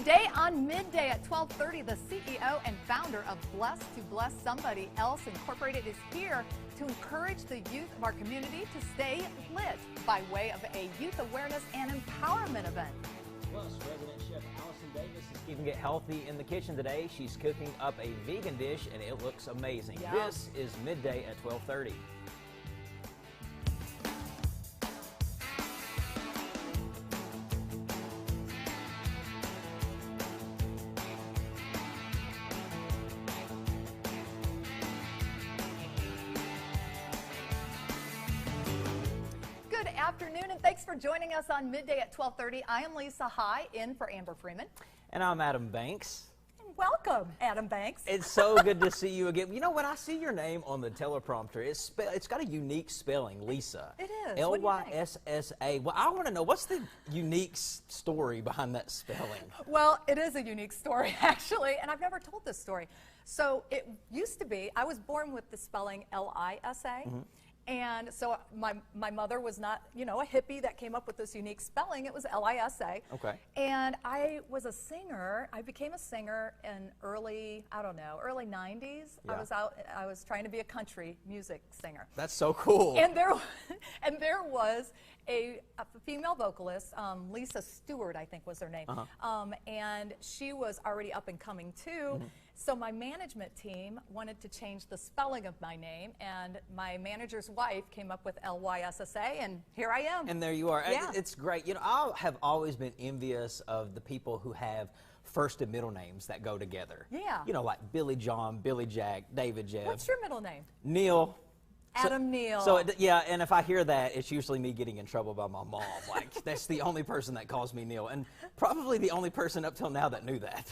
Today on Midday at 12:30, the CEO and founder of Blessed to Bless Somebody Else Incorporated is here to encourage the youth of our community to stay lit by way of a youth awareness and empowerment event. Plus, resident chef Allison Davis is keeping it healthy in the kitchen today. She's cooking up a vegan dish and it looks amazing. Yum. This is Midday at 12:30. Good afternoon, and thanks for joining us on Midday at 12:30. I am Lisa High, in for Amber Freeman. And I'm Adam Banks. And welcome, Adam Banks. It's so good to see you again. You know, when I see your name on the teleprompter, it's got a unique spelling, Lisa. It is. L-Y-S-S-A. Well, I want to know, what's the unique story behind that spelling? Well, it is a unique story, actually, and I've never told this story. So it used to be, I was born with the spelling L-I-S-A. And so my mother was not, you know, a hippie that came up with this unique spelling. It was L-I-S-A. Okay. And I was a singer. I became a singer in early 90s. Yeah. I was trying to be a country music singer. That's so cool. And there was a female vocalist, Lisa Stewart, I think was her name. And she was already up and coming too. So my management team wanted to change the spelling of my name, and my manager's wife came up with L-Y-S-S-A, and here I am. And there you are. Yeah. It's great. You know, I have always been envious of the people who have first and middle names that go together. Yeah. You know, like Billy John, Billy Jack, David Jeff. What's your middle name? Neil. Adam Neal. So, yeah, and if I hear that, it's usually me getting in trouble by my mom. Like, that's the only person that calls me Neil, and probably the only person up till now that knew that.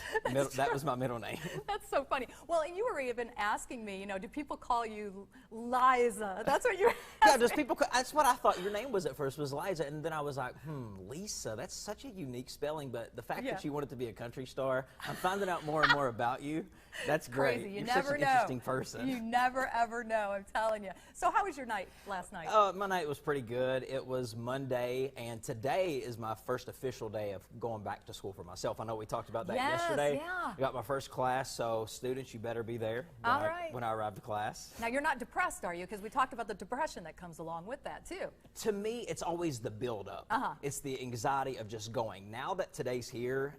That was my middle name. That's so funny. Well, and you were even asking me, you know, do people call you Liza? That's what you're Yeah, does people that's what I thought your name was at first, was Liza, and then I was like, Lisa, that's such a unique spelling, but the fact that you wanted to be a country star, I'm finding out more and more about you. That's great. Crazy. You're never such an know. interesting person. You never, ever know, I'm telling you. So how was your night last night? My night was pretty good. It was Monday, and today is my first official day of going back to school for myself. I know we talked about that yesterday. Yeah. I got my first class, so students, you better be there when I arrive to class. Now, you're not depressed, are you? Because we talked about the depression that comes along with that, too. To me, it's always the build-up. It's the anxiety of just going. Now that today's here,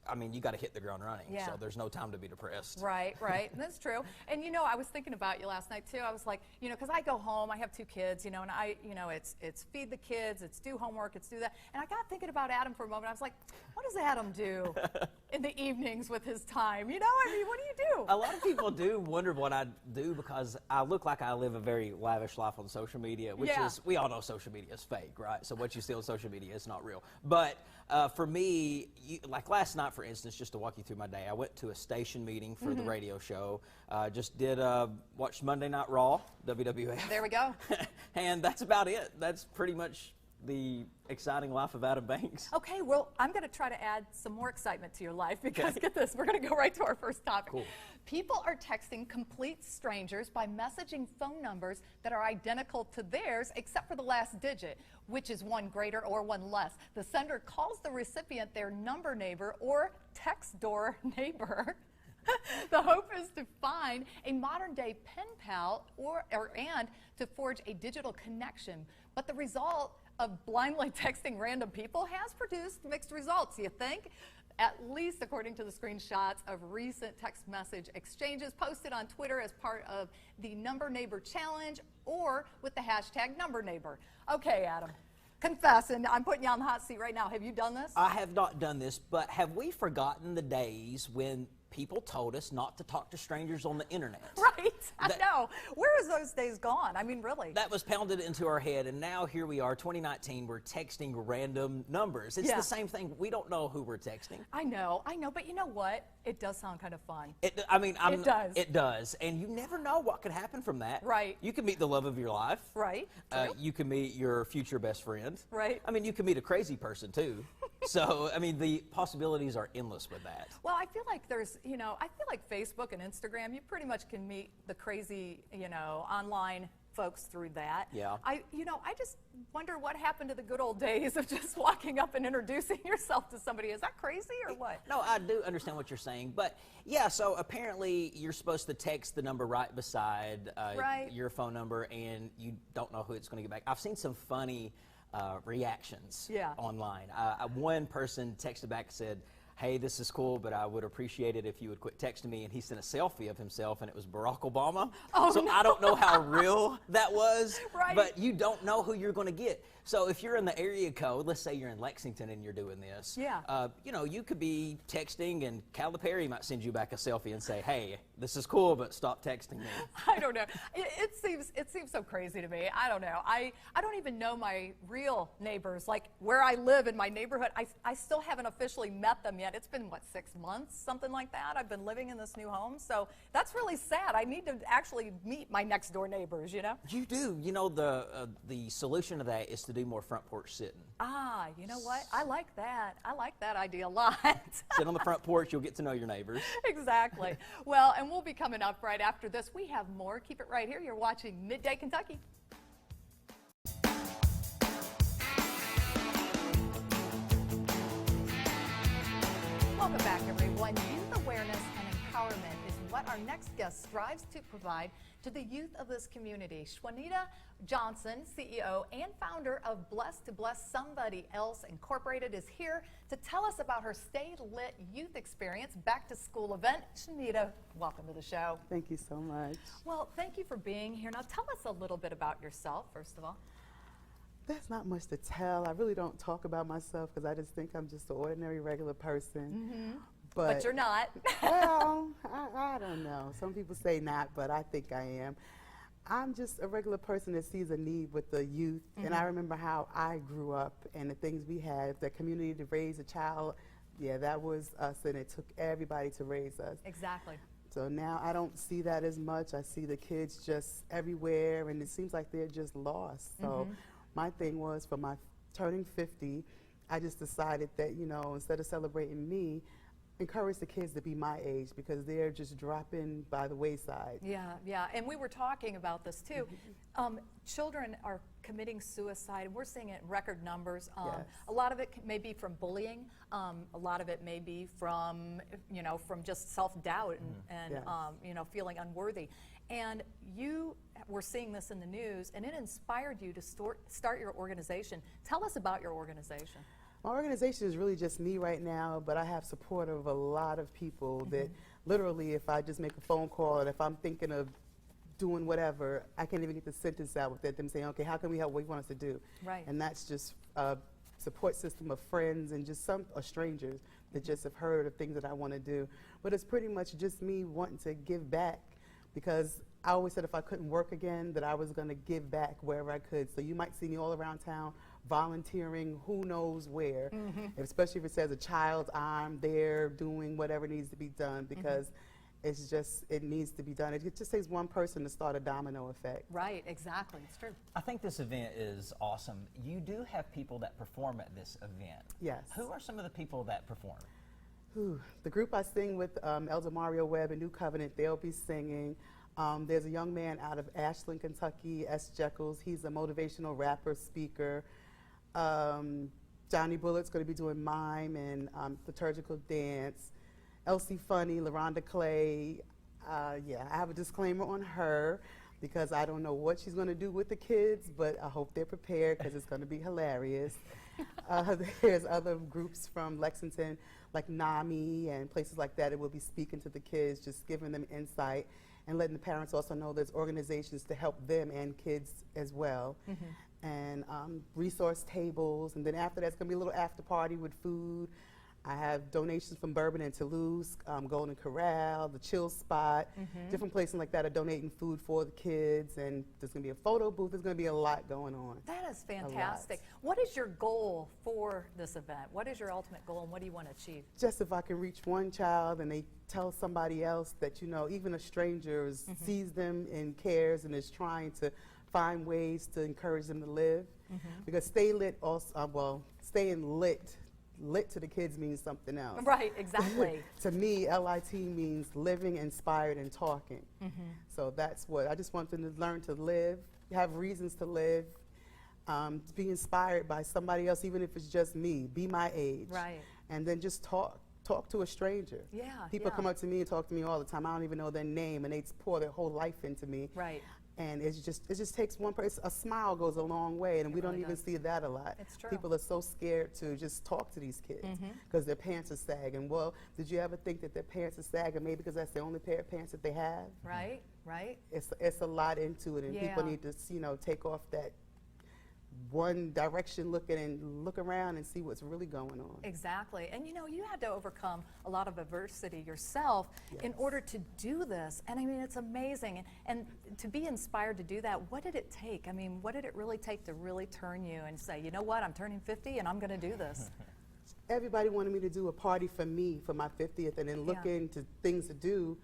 I mean, you got to hit the ground running, so there's no time to be depressed. Right, right. That's true. And, you know, I was thinking about you last night, too. I was like, you know, because I go home, I have 2 kids, you know, and it's feed the kids, it's do homework, it's do that. And I got thinking about Adam for a moment. I was like, what does Adam do in the evenings with his time? You know, I mean, what do you do? A lot of people do wonder what I do because I look like I live a very lavish life on social media, which is, we all know social media is fake, right? So what you see on social media is not real. But for me, like last night, for instance, just to walk you through my day, I went to a station meeting for the radio show. Just watched Monday Night Raw, WWF. There we go. And that's about it. That's pretty much the exciting life of Adam Banks. Okay, well, I'm going to try to add some more excitement to your life because, get this, we're going to go right to our first topic. Cool. People are texting complete strangers by messaging phone numbers that are identical to theirs except for the last digit, which is one greater or one less. The sender calls the recipient their number neighbor or text door neighbor. The hope is to find a modern-day pen pal and to forge a digital connection. But the result of blindly texting random people has produced mixed results, you think? At least according to the screenshots of recent text message exchanges posted on Twitter as part of the Number Neighbor Challenge or with the hashtag Number Neighbor. Okay, Adam. Confess, and I'm putting you on the hot seat right now. Have you done this? I have not done this, but have we forgotten the days when people told us not to talk to strangers on the internet? Right, I know. Where is those days gone? I mean, really. That was pounded into our head, and now here we are, 2019, we're texting random numbers. It's the same thing. We don't know who we're texting. I know, but you know what? It does sound kind of fun. It does. It does, and you never know what could happen from that. Right. You can meet the love of your life. Right. You can meet your future best friend. Right. I mean, you can meet a crazy person, too. So, I mean, the possibilities are endless with that. Well, I feel like there's, I feel like Facebook and Instagram, you pretty much can meet the crazy, online folks through that. Yeah. I just wonder what happened to the good old days of just walking up and introducing yourself to somebody. Is that crazy or what? No, I do understand what you're saying, but yeah, so apparently you're supposed to text the number right beside your phone number, and you don't know who it's going to get back. I've seen some funny reactions online. One person texted back and said, "Hey, this is cool, but I would appreciate it if you would quit texting me." And he sent a selfie of himself, and it was Barack Obama. Oh, so no. I don't know how real that was, Right. but you don't know who you're going to get. So if you're in the area code, let's say you're in Lexington and you're doing this, you could be texting, and Calipari might send you back a selfie and say, "Hey, this is cool, but stop texting me." I don't know. It seems so crazy to me. I don't know. I don't even know my real neighbors, like where I live in my neighborhood. I still haven't officially met them yet. It's been, what, 6 months, something like that? I've been living in this new home, so that's really sad. I need to actually meet my next door neighbors, you know? You do. You know, the solution to that is to do more front porch sitting. Ah, you know what? I like that. I like that idea a lot. Sit on the front porch, you'll get to know your neighbors. Exactly. Well, and we'll be coming up right after this. We have more. Keep it right here. You're watching Midday Kentucky. Welcome back, everyone. Youth awareness and empowerment is what our next guest strives to provide to the youth of this community. Shwanita Johnson, CEO and founder of Blessed to Bless Somebody Else Incorporated, is here to tell us about her Stay Lit youth experience back to school event. Shwanita, welcome to the show. Thank you so much. Well, thank you for being here. Now tell us a little bit about yourself, first of all. There's not much to tell. I really don't talk about myself because I just think I'm just an ordinary, regular person. Mm-hmm. But you're not. Well, I don't know. Some people say not, but I think I am. I'm just a regular person that sees a need with the youth. Mm-hmm. And I remember how I grew up and the things we had, the community to raise a child. Yeah, that was us, and it took everybody to raise us. Exactly. So now I don't see that as much. I see the kids just everywhere, and it seems like they're just lost. So my thing was, for my turning 50, I just decided that, you know, instead of celebrating me, encourage the kids to be my age, because they're just dropping by the wayside. Yeah, and we were talking about this too. Children are committing suicide, and we're seeing it in record numbers. Yes. A lot of it may be from bullying. A lot of it may be from, from just self-doubt and Yes. Feeling unworthy. And you were seeing this in the news, and it inspired you to start your organization. Tell us about your organization. My organization is really just me right now, but I have support of a lot of people that literally, if I just make a phone call and if I'm thinking of doing whatever, I can't even get the sentence out without them saying, "Okay, how can we help? What do you want us to do?" Right. And that's just a support system of friends and just some strangers that just have heard of things that I want to do. But it's pretty much just me wanting to give back, because I always said if I couldn't work again, that I was going to give back wherever I could. So you might see me all around town volunteering, who knows where, especially if it says a child's arm there doing whatever needs to be done, because it's just, it needs to be done. It just takes one person to start a domino effect. Right, exactly, it's true. I think this event is awesome. You do have people that perform at this event. Yes. Who are some of the people that perform? The group I sing with, Elder Mario Webb and New Covenant, they'll be singing. There's a young man out of Ashland, Kentucky, S. Jekyls. He's a motivational rapper, speaker. Johnny Bullett's going to be doing mime and liturgical dance. Elsie Funny, LaRonda Clay. I have a disclaimer on her because I don't know what she's going to do with the kids, but I hope they're prepared because it's going to be hilarious. There's other groups from Lexington, like NAMI and places like that, that will be speaking to the kids, just giving them insight and letting the parents also know there's organizations to help them and kids as well. And resource tables, and then after that's going to be a little after party with food. I have donations from Bourbon and Toulouse, Golden Corral, the Chill Spot, different places like that are donating food for the kids, and there's going to be a photo booth. There's going to be a lot going on. That is fantastic. What is your goal for this event? What is your ultimate goal, and what do you want to achieve? Just if I can reach one child and they tell somebody else that, even a stranger sees them and cares and is trying to find ways to encourage them to live. Because stay lit also, staying lit to the kids means something else. Right, exactly. To me, LIT means living, inspired, and talking. So that's what, I just want them to learn to live have reasons to live, to be inspired by somebody else, even if it's just me, be my age. Right. And then just talk to a stranger. Yeah, People yeah. come up to me and talk to me all the time. I don't even know their name, and they pour their whole life into me. Right. And it just takes one person. A smile goes a long way, and we don't really even does. see that a lot. It's true. People are so scared to just talk to these kids because their pants are sagging. Well, did you ever think that their pants are sagging maybe because that's the only pair of pants that they have? Right, right. It's a lot into it, and people Yeah. need to take off that one direction looking and look around and see what's really going on. Exactly. And you had to overcome a lot of adversity yourself in order to do this. And I mean, it's amazing. And to be inspired to do that, what did it take? I mean, what did it really take to really turn you and say, you know what, I'm turning 50 and I'm going to do this? Everybody wanted me to do a party for me for my 50th, and then look into things to do.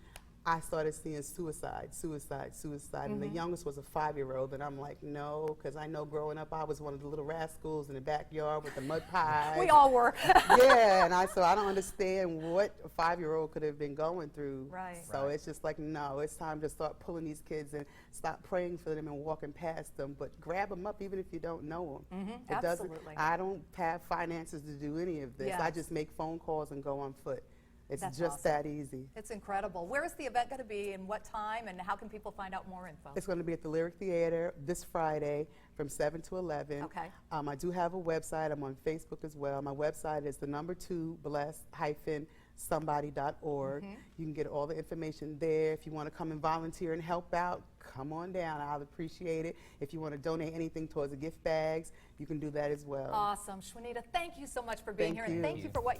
I started seeing suicide. And the youngest was a 5-year-old, and I'm like, no, because I know growing up I was one of the little rascals in the backyard with the mud pies. We all were. Yeah, and so I don't understand what a 5-year-old could have been going through. Right. So it's just like, no, it's time to start pulling these kids and stop praying for them and walking past them, but grab them up even if you don't know them. Absolutely. I don't have finances to do any of this. I Yes. just make phone calls and go on foot. It's That's just awesome. that easy. It's incredible. Where is the event going to be and what time, and how can people find out more info? It's going to be at the Lyric Theater this Friday from 7 to 11. Okay. I do have a website. I'm on Facebook as well. My website is the number 2 bless-somebody.org. You can get all the information there. If you want to come and volunteer and help out, come on down. I'll appreciate it. If you want to donate anything towards the gift bags, you can do that as well. Awesome. Shwanita, thank you so much for being Thank here, and you. thank you for what you